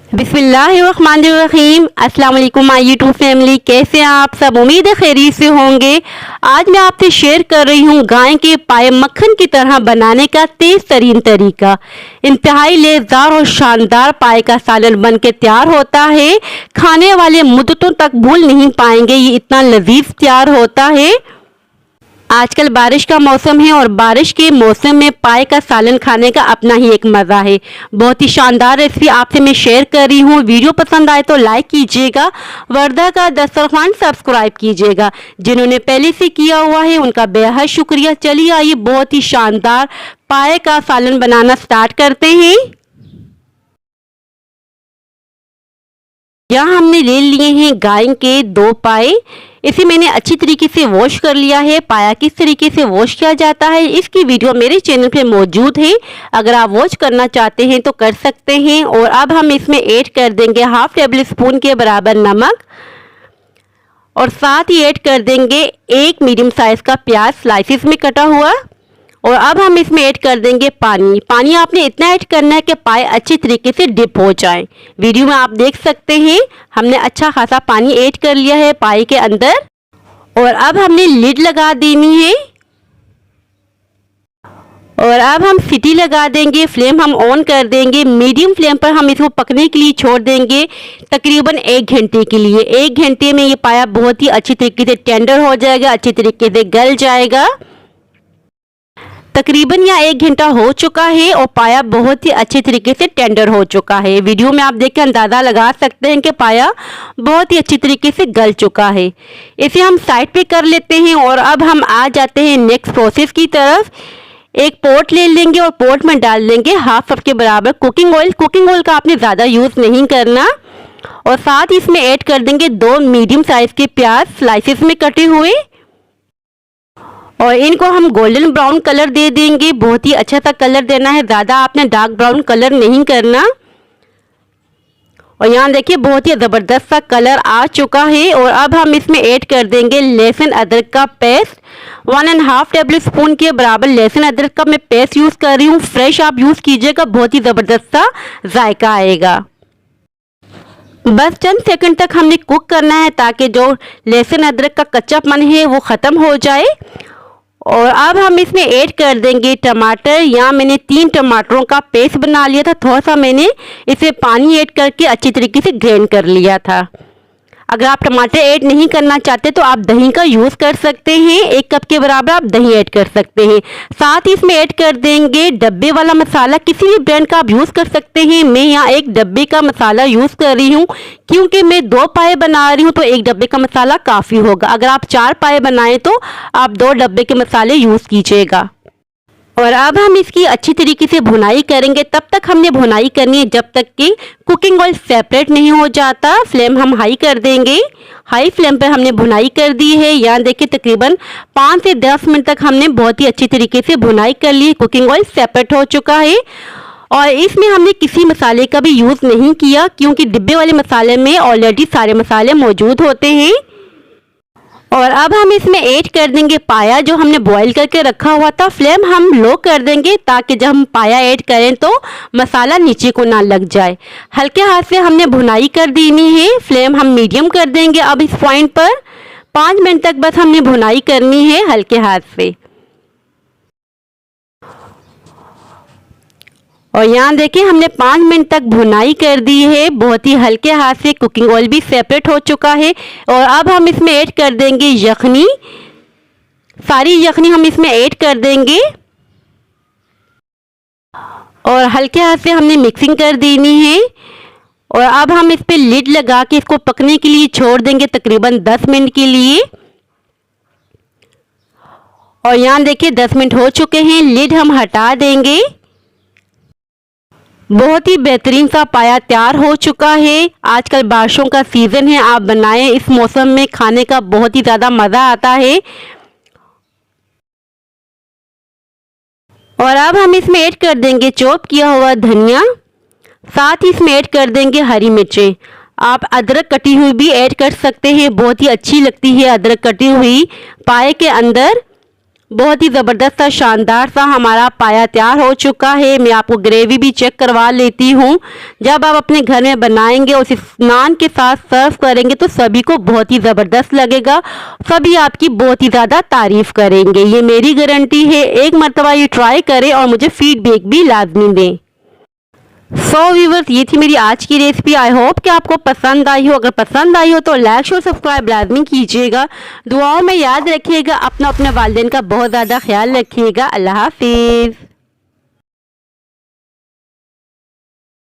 बिस्मिल्लाहिर्रहमानिर्रहीम। अस्सलाम वालेकुम माय यूट्यूब फैमिली, कैसे हैं आप सब? उम्मीद है खैरियत से होंगे। आज मैं आपसे शेयर कर रही हूँ गाय के पाए मक्खन की तरह बनाने का तेज़ तरीन तरीका। इंतहाई लेज़दार और शानदार पाए का सालन बन के तैयार होता है। खाने वाले मुद्दतों तक भूल नहीं पाएंगे, ये इतना लजीज तैयार होता है। आजकल बारिश का मौसम है और बारिश के मौसम में पाए का सालन खाने का अपना ही एक मज़ा है। बहुत ही शानदार रेसिपी आपसे मैं शेयर कर रही हूँ। वीडियो पसंद आए तो लाइक कीजिएगा, वर्दा का दस्तरखान सब्सक्राइब कीजिएगा। जिन्होंने पहले से किया हुआ है उनका बेहद शुक्रिया। चलिए आइए बहुत ही शानदार पाए का सालन बनाना स्टार्ट करते हैं। यहाँ हमने ले लिए हैं गाय के 2 पाए। इसे मैंने अच्छी तरीके से वॉश कर लिया है। पाया किस तरीके से वॉश किया जाता है इसकी वीडियो मेरे चैनल पे मौजूद है, अगर आप वॉश करना चाहते हैं तो कर सकते हैं। और अब हम इसमें ऐड कर देंगे हाफ टेबल स्पून के बराबर नमक और साथ ही ऐड कर देंगे 1 मीडियम साइज का प्याज स्लाइसिस में कटा हुआ। और अब हम इसमें ऐड कर देंगे पानी। पानी आपने इतना ऐड करना है कि पाए अच्छी तरीके से डिप हो जाए। वीडियो में आप देख सकते हैं हमने अच्छा खासा पानी ऐड कर लिया है पाए के अंदर। और अब हमने लिड लगा देनी है और अब हम सीटी लगा देंगे। फ्लेम हम ऑन कर देंगे, मीडियम फ्लेम पर हम इसको पकने के लिए छोड़ देंगे तकरीबन 1 घंटे के लिए। 1 घंटे में ये पाया बहुत ही अच्छी तरीके से टेंडर हो जाएगा, अच्छी तरीके से गल जाएगा। तकरीबन यहाँ 1 घंटा हो चुका है और पाया बहुत ही अच्छे तरीके से टेंडर हो चुका है। वीडियो में आप देख के अंदाज़ा लगा सकते हैं कि पाया बहुत ही अच्छी तरीके से गल चुका है। इसे हम साइड पे कर लेते हैं और अब हम आ जाते हैं नेक्स्ट प्रोसेस की तरफ। एक पॉट ले लेंगे और पॉट में डाल लेंगे हाफ कप के बराबर कुकिंग ऑयल। कुकिंग ऑयल का आपने ज़्यादा यूज़ नहीं करना। और साथ ही इसमें ऐड कर देंगे 2 मीडियम साइज़ के प्याज स्लाइसिस में कटे हुए और इनको हम गोल्डन ब्राउन कलर दे देंगे। बहुत ही अच्छा सा कलर देना है, ज़्यादा आपने डार्क ब्राउन कलर नहीं करना। और यहाँ देखिए बहुत ही ज़बरदस्त सा कलर आ चुका है। और अब हम इसमें ऐड कर देंगे लहसुन अदरक का पेस्ट। 1.5 टेबल स्पून के बराबर लहसुन अदरक का मैं पेस्ट यूज़ कर रही हूँ। फ्रेश आप यूज़ कीजिएगा, बहुत ही ज़बरदस्त सा जायका आएगा। बस चंद सेकंड तक हमने कुक करना है ताकि जो लहसुन अदरक का कच्चापन है वो ख़त्म हो जाए। और अब हम इसमें ऐड कर देंगे टमाटर। यहाँ मैंने 3 टमाटरों का पेस्ट बना लिया था। थोड़ा सा मैंने इसमें पानी ऐड करके अच्छी तरीके से ग्राइंड कर लिया था। अगर आप टमाटर ऐड नहीं करना चाहते तो आप दही का यूज़ कर सकते हैं। 1 कप के बराबर आप दही ऐड कर सकते हैं। साथ ही इसमें ऐड कर देंगे डब्बे वाला मसाला, किसी भी ब्रांड का आप यूज़ कर सकते हैं। मैं यहाँ 1 डब्बे का मसाला यूज़ कर रही हूँ क्योंकि मैं 2 पाए बना रही हूँ तो 1 डब्बे का मसाला काफ़ी होगा। अगर आप 4 पाए बनाएं तो आप 2 डब्बे के मसाले यूज़ कीजिएगा। और अब हम इसकी अच्छी तरीके से भुनाई करेंगे। तब तक हमने भुनाई करनी है जब तक कि कुकिंग ऑयल सेपरेट नहीं हो जाता। फ्लेम हम हाई कर देंगे। हाई फ्लेम पर हमने भुनाई कर दी है। यहाँ देखिए तकरीबन 5 से 10 मिनट तक हमने बहुत ही अच्छी तरीके से भुनाई कर ली। कुकिंग ऑयल सेपरेट हो चुका है और इसमें हमने किसी मसाले का भी यूज़ नहीं किया क्योंकि डिब्बे वाले मसाले में ऑलरेडी सारे मसाले मौजूद होते हैं। और अब हम इसमें ऐड कर देंगे पाया जो हमने बॉईल करके रखा हुआ था। फ्लेम हम लो कर देंगे ताकि जब हम पाया ऐड करें तो मसाला नीचे को ना लग जाए। हल्के हाथ से हमने भुनाई कर देनी है। फ्लेम हम मीडियम कर देंगे। अब इस पॉइंट पर 5 मिनट तक बस हमने भुनाई करनी है हल्के हाथ से। और यहाँ देखिए हमने 5 मिनट तक भुनाई कर दी है। बहुत ही हल्के हाथ से कुकिंग ऑयल भी सेपरेट हो चुका है। और अब हम इसमें ऐड कर देंगे यखनी। सारी यखनी हम इसमें ऐड कर देंगे और हल्के हाथ से हमने मिक्सिंग कर देनी है। और अब हम इस पर लिड लगा के इसको पकने के लिए छोड़ देंगे तकरीबन 10 मिनट के लिए। और यहाँ देखिए 10 मिनट हो चुके हैं। लिड हम हटा देंगे। बहुत ही बेहतरीन सा पाया तैयार हो चुका है। आजकल बारिशों का सीज़न है, आप बनाएं, इस मौसम में खाने का बहुत ही ज़्यादा मज़ा आता है। और अब हम इसमें ऐड कर देंगे चॉप किया हुआ धनिया। साथ ही इसमें ऐड कर देंगे हरी मिर्चें। आप अदरक कटी हुई भी ऐड कर सकते हैं, बहुत ही अच्छी लगती है अदरक कटी हुई पाए के अंदर। बहुत ही ज़बरदस्त सा शानदार सा हमारा पाया तैयार हो चुका है। मैं आपको ग्रेवी भी चेक करवा लेती हूँ। जब आप अपने घर में बनाएंगे और इस नान के साथ सर्व करेंगे तो सभी को बहुत ही ज़बरदस्त लगेगा, सभी आपकी बहुत ही ज़्यादा तारीफ़ करेंगे। ये मेरी गारंटी है। एक मरतबा ये ट्राई करें और मुझे फीडबैक भी लाजमी दें। व्यूवर्स, ये थी मेरी आज की रेसिपी। आई होप कि आपको पसंद आई हो। अगर पसंद आई हो तो लाइक शेयर सब्सक्राइब लाजमी कीजिएगा। दुआओं में याद रखिएगा। अपना अपने वालिदैन का बहुत ज़्यादा ख्याल रखिएगा। अल्लाह हाफिज़।